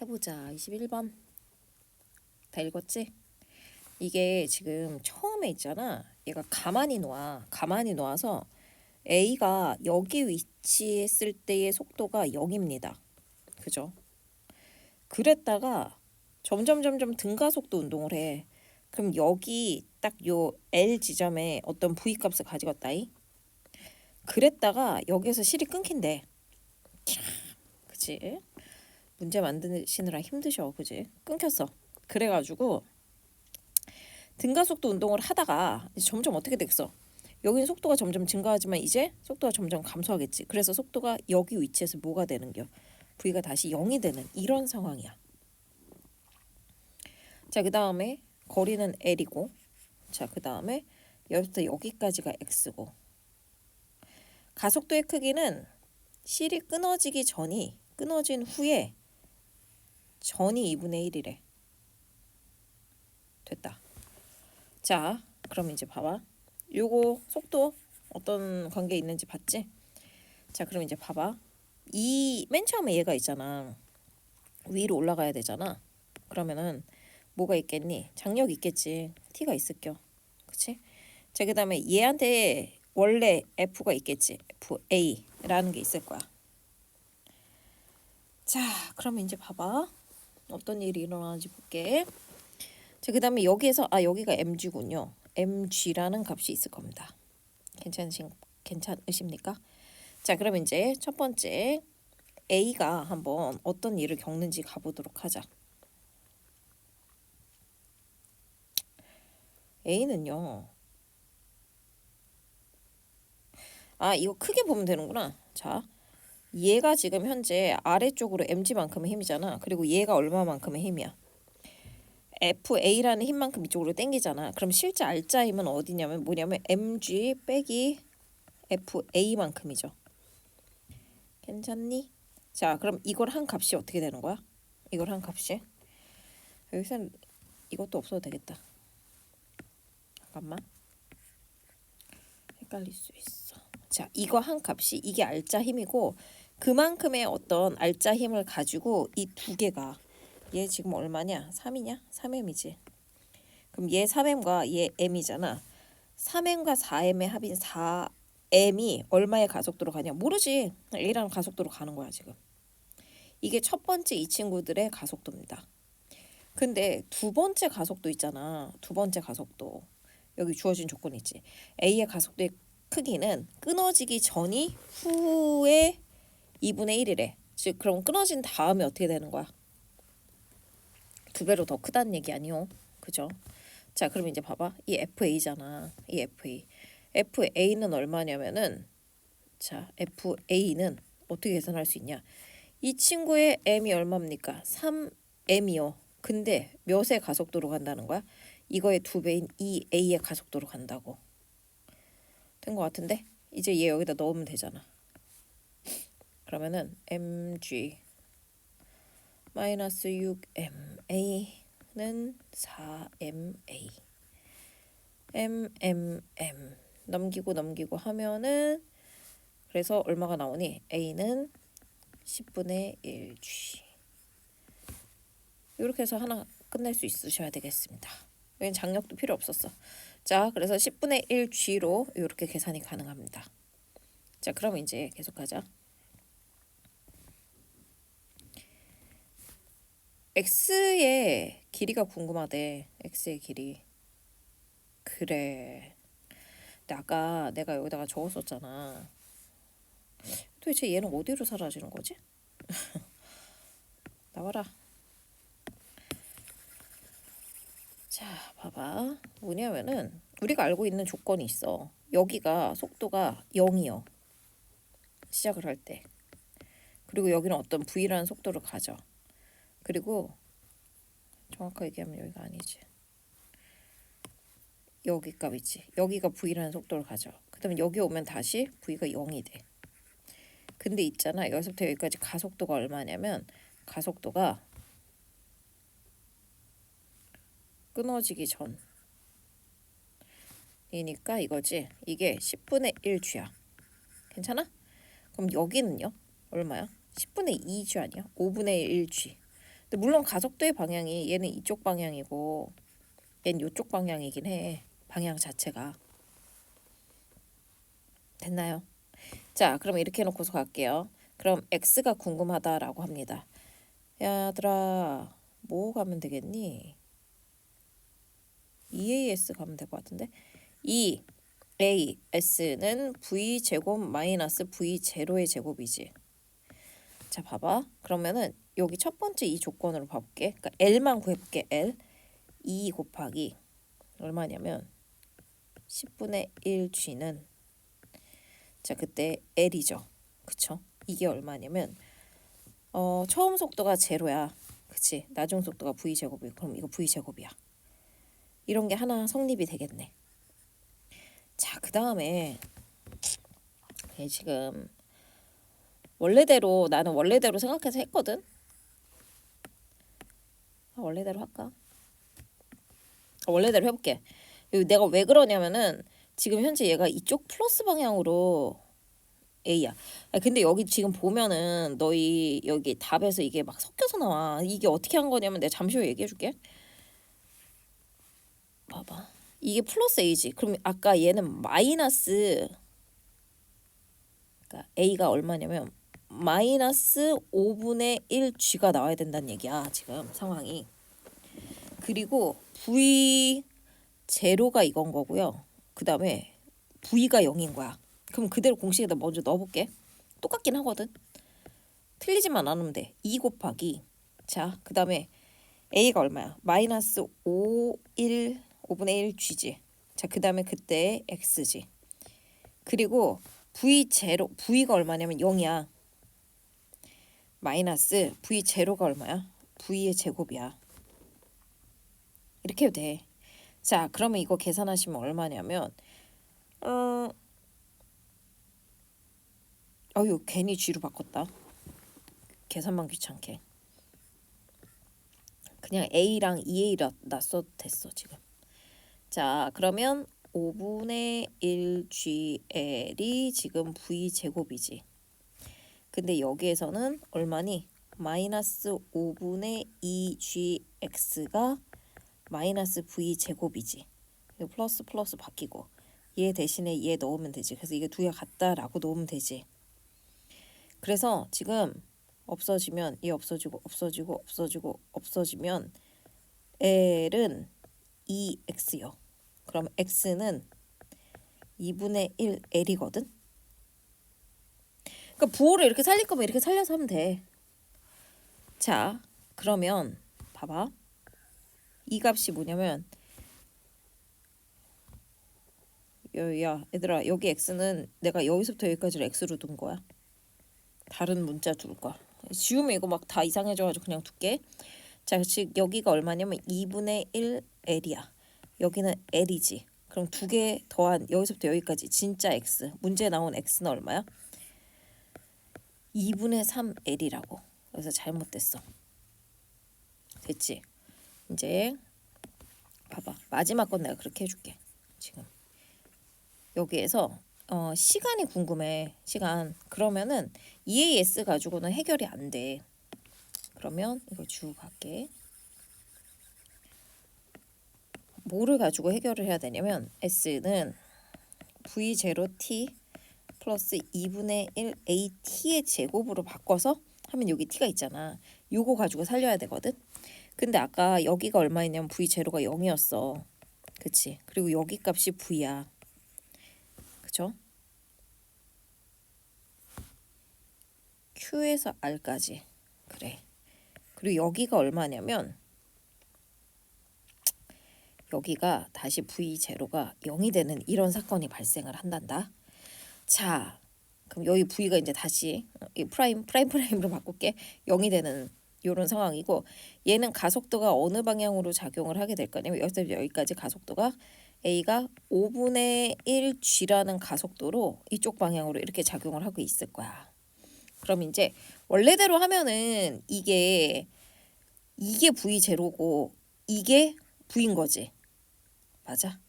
해보자. 21번. 다 읽었지? 이게 지금 처음에 있잖아. 얘가 가만히 놓아. 가만히 놓아서 A가 여기 위치했을 때의 속도가 0입니다. 그죠? 그랬다가 점점 등가속도 운동을 해. 그럼 여기 딱 요 L 지점에 어떤 V 값을 가지겠다이. 그랬다가 여기서 실이 끊긴대. 참, 그치? 문제 만드시느라 힘드셔, 그지? 끊겼어. 그래가지고 등가속도 운동을 하다가 이제 점점 어떻게 되겠어? 여기는 속도가 점점 증가하지만 이제 속도가 점점 감소하겠지. 그래서 속도가 여기 위치에서 뭐가 되는겨? V가 다시 0이 되는 이런 상황이야. 자, 그 다음에 거리는 L이고, 자, 그 다음에 여기부터 여기까지가 X고, 가속도의 크기는 실이 끊어진 후에 전이 2분의 1이래. 됐다. 자, 그럼 이제 봐봐. 요거 속도 어떤 관계 있는지 봤지? 자, 그럼 이제 봐봐. 이 맨 처음에 얘가 있잖아. 위로 올라가야 되잖아. 그러면은 뭐가 있겠니? 장력 있겠지. T가 있을겨. 그치? 자, 그 다음에 얘한테 원래 F가 있겠지. FA라는 게 있을 거야. 자, 그러면 이제 봐봐. 어떤 일이 일어나는지 볼게. 자, 그 다음에 여기에서 여기가 mg군요. mg라는 값이 있을 겁니다. 괜찮으십니까? 자, 그럼 이제 첫 번째 A가 한번 어떤 일을 겪는지 가보도록 하자. A는요. 이거 크게 보면 되는구나. 자, 얘가 지금 현재 아래쪽으로 mg만큼의 힘이잖아. 그리고 얘가 얼마만큼의 힘이야? FA라는 힘만큼 이쪽으로 당기잖아. 그럼 실제 알짜 힘은 어디냐면 뭐냐면 mg 빼기 FA만큼이죠. 괜찮니? 자, 그럼 이걸 한 값이 어떻게 되는 거야? 이걸 한 값이? 여기서는 이것도 없어도 되겠다. 잠깐만. 헷갈릴 수 있어. 자, 이거 한 값이 이게 알짜 힘이고 그만큼의 어떤 알짜 힘을 가지고 이 두 개가 얘 지금 얼마냐? 3이냐? 3m이지. 그럼 얘 3m과 얘 m이잖아. 3m과 4m의 합인 4m이 얼마의 가속도로 가냐? 모르지. A라는 가속도로 가는 거야 지금. 이게 첫 번째 이 친구들의 가속도입니다. 근데 두 번째 가속도 있잖아. 두 번째 가속도. 여기 주어진 조건이 있지. A의 가속도의 크기는 끊어지기 전이 후에 2분의 1이래. 즉 그럼 끊어진 다음에 어떻게 되는 거야? 두 배로 더 크다는 얘기 아니요. 그죠? 자, 그럼 이제 봐봐. 이 FA잖아. 이 FA. FA는 얼마냐면은 자, FA는 어떻게 계산할 수 있냐? 이 친구의 m이 얼마입니까? 3m이요. 근데 몇의 가속도로 간다는 거야? 이거의 두 배인 2a의 가속도로 간다고. 된 거 같은데? 이제 얘 여기다 넣으면 되잖아. 그러면은 mg 마이너스 6ma는 4ma 넘기고 하면은 그래서 얼마가 나오니? a는 10분의 1g. 이렇게 해서 하나 끝낼 수 있으셔야 되겠습니다. 여긴 장력도 필요 없었어. 자, 그래서 10분의 1g로 이렇게 계산이 가능합니다. 자, 그럼 이제 계속하자. x의 길이가 궁금하대. x의 길이. 그래. 근데 아까 내가 여기다가 적었었잖아. 도대체 얘는 어디로 사라지는 거지? 나와라. 자, 봐봐. 뭐냐면은 우리가 알고 있는 조건이 있어. 여기가 속도가 0이요. 시작을 할 때. 그리고 여기는 어떤 v라는 속도를 가져. 그리고 정확하게 얘기하면 여기가 아니지. 여기 값이지. 여기가 v라는 속도를 가져. 그 다음에 여기 오면 다시 v가 0이 돼. 근데 있잖아. 여기서부터 여기까지 가속도가 얼마냐면 가속도가 끊어지기 전이니까 이거지. 이게 10분의 1g야. 괜찮아? 그럼 여기는요? 얼마야? 10분의 2g 아니야? 5분의 1g. 근데 물론 가속도의 방향이 얘는 이쪽 방향이고 얘는 이쪽 방향이긴 해. 방향 자체가. 됐나요? 자, 그럼 이렇게 해놓고서 갈게요. 그럼 x가 궁금하다라고 합니다. 야들아, 뭐 가면 되겠니? EAS 가면 될 것 같은데? EAS는 V제곱 마이너스 V0의 제곱이지. 자, 봐봐. 그러면은 여기 첫 번째 이 조건으로 봐볼게. 그러니까 L만 구해볼게. L 2 곱하기 얼마냐면 10분의 1G는 자, 그때 L이죠. 그쵸? 이게 얼마냐면 처음 속도가 제로야. 그치? 나중 속도가 V제곱이고 그럼 이거 V제곱이야. 이런 게 하나 성립이 되겠네. 자, 그 다음에 지금 원래대로 나는 원래대로 생각해서 했거든. 원래대로 할까? 원래대로 해볼게. 내가 왜 그러냐면은 지금 현재 얘가 이쪽 플러스 방향으로 A야. 근데 여기 지금 보면은 너희 여기 답에서 이게 막 섞여서 나와. 이게 어떻게 한 거냐면 내가 잠시 후에 얘기해줄게. 봐봐. 이게 플러스 A지. 그럼 아까 얘는 마이너스, 그러니까 A가 얼마냐면 마이너스 5분의 1G가 나와야 된다는 얘기야. 지금 상황이. 그리고 V 제로가 이건 거고요. 그 다음에 V가 0인 거야. 그럼 그대로 공식에다 먼저 넣어볼게. 똑같긴 하거든. 틀리지만 않으면 돼. 2 곱하기 자, 그 다음에 A가 얼마야? 마이너스 5분의 1 G지. 자, 그 다음에 그때 X지. 그리고 V0, V가 얼마냐면 0이야. 마이너스 V0가 얼마야? V의 제곱이야. 이렇게 해도 돼. 자, 그러면 이거 계산하시면 얼마냐면 어휴, 괜히 G로 바꿨다. 계산만 귀찮게. 그냥 A랑 2A 놨어도 됐어 지금. 자, 그러면 5분의 1GL이 지금 V제곱이지. 근데 여기에서는 얼마니? 마이너스 5분의 2GX가 마이너스 V제곱이지. 플러스 플러스 바뀌고 얘 대신에 얘 넣으면 되지. 그래서 이게 두 개 같다라고 넣으면 되지. 그래서 지금 없어지면 얘 없어지고 없어지고 없어지고 없어지면 L은 2X요. 그럼 X는 2분의 1 L이거든. 그러니까 부호를 이렇게 살릴 거면 이렇게 살려서 하면 돼. 자, 그러면 봐봐. 이 값이 뭐냐면 야 얘들아, 여기 X는 내가 여기서부터 여기까지를 X로 둔 거야. 다른 문자 둘 거야. 지우면 이거 막 다 이상해져가지고 그냥 둘게. 자, 즉 여기가 얼마냐면 2분의 1 L이야. 여기는 L이지. 그럼 두 개 더한 여기서부터 여기까지 진짜 X. 문제에 나온 X는 얼마야? 2분의 3 L이라고. 그래서 잘못됐어. 됐지? 이제 봐봐. 마지막 건 내가 그렇게 해줄게. 지금 여기에서 시간이 궁금해. 시간. 그러면은 EAS 가지고는 해결이 안 돼. 그러면 이거 주고 갈게. 뭐를 가지고 해결을 해야 되냐면 S는 V0T 플러스 2분의 1 AT의 제곱으로 바꿔서 하면 여기 T가 있잖아. 요거 가지고 살려야 되거든. 근데 아까 여기가 얼마였냐면 V0가 0이었어. 그치? 그리고 여기 값이 V야. 그쵸? Q에서 R까지. 그래. 그리고 여기가 얼마냐면 여기가 다시 V0가 0이 되는 이런 사건이 발생을 한단다. 자, 그럼 여기 V가 이제 다시 이 프라임으로 바꿀게. 0이 되는 이런 상황이고, 얘는 가속도가 어느 방향으로 작용을 하게 될 거냐면 여기서 여기까지 가속도가 A가 5분의 1G라는 가속도로 이쪽 방향으로 이렇게 작용을 하고 있을 거야. 그럼 이제 원래대로 하면은 이게 V0고 이게 V인 거지. 맞아?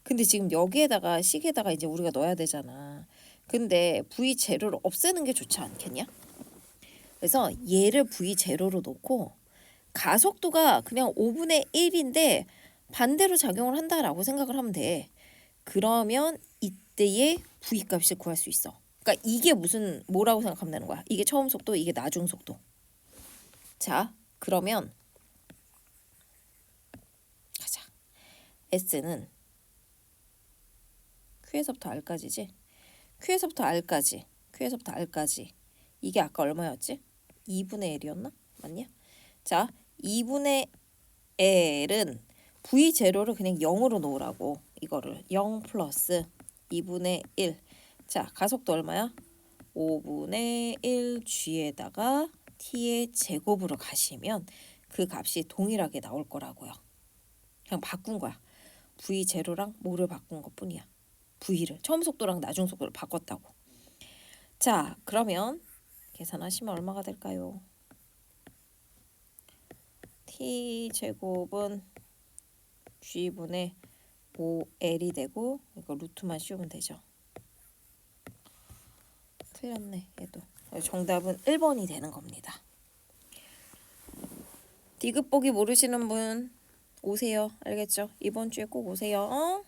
근데 지금 여기에다가 식에다가 이제 우리가 넣어야 되잖아. 근데 V0를 없애는 게 좋지 않겠냐? 그래서 얘를 V0로 놓고 가속도가 그냥 5분의 1인데 반대로 작용을 한다라고 생각을 하면 돼. 그러면 이때의 V값을 구할 수 있어. 그러니까 이게 무슨 뭐라고 생각하면 되는 거야. 이게 처음 속도, 이게 나중 속도. 자, 그러면 가자. S는 Q에서부터 R까지지. Q에서부터 R까지. 이게 아까 얼마였지? 2분의 L이었나? 맞냐? 자, 2분의 L은 V0를 그냥 0으로 놓으라고. 이거를 0 플러스 2분의 1. 자, 가속도 얼마야? 5분의 1 G에다가 T의 제곱으로 가시면 그 값이 동일하게 나올 거라고요. 그냥 바꾼 거야. V0랑 뭐를 바꾼 것 뿐이야. V를 처음 속도랑 나중 속도를 바꿨다고. 자, 그러면 계산하시면 얼마가 될까요? T 제곱은 G분의 5L이 되고 이거 루트만 씌우면 되죠. 틀렸네 얘도. 정답은 1번이 되는 겁니다. 디귿 보기 모르시는 분 오세요. 알겠죠? 이번 주에 꼭 오세요.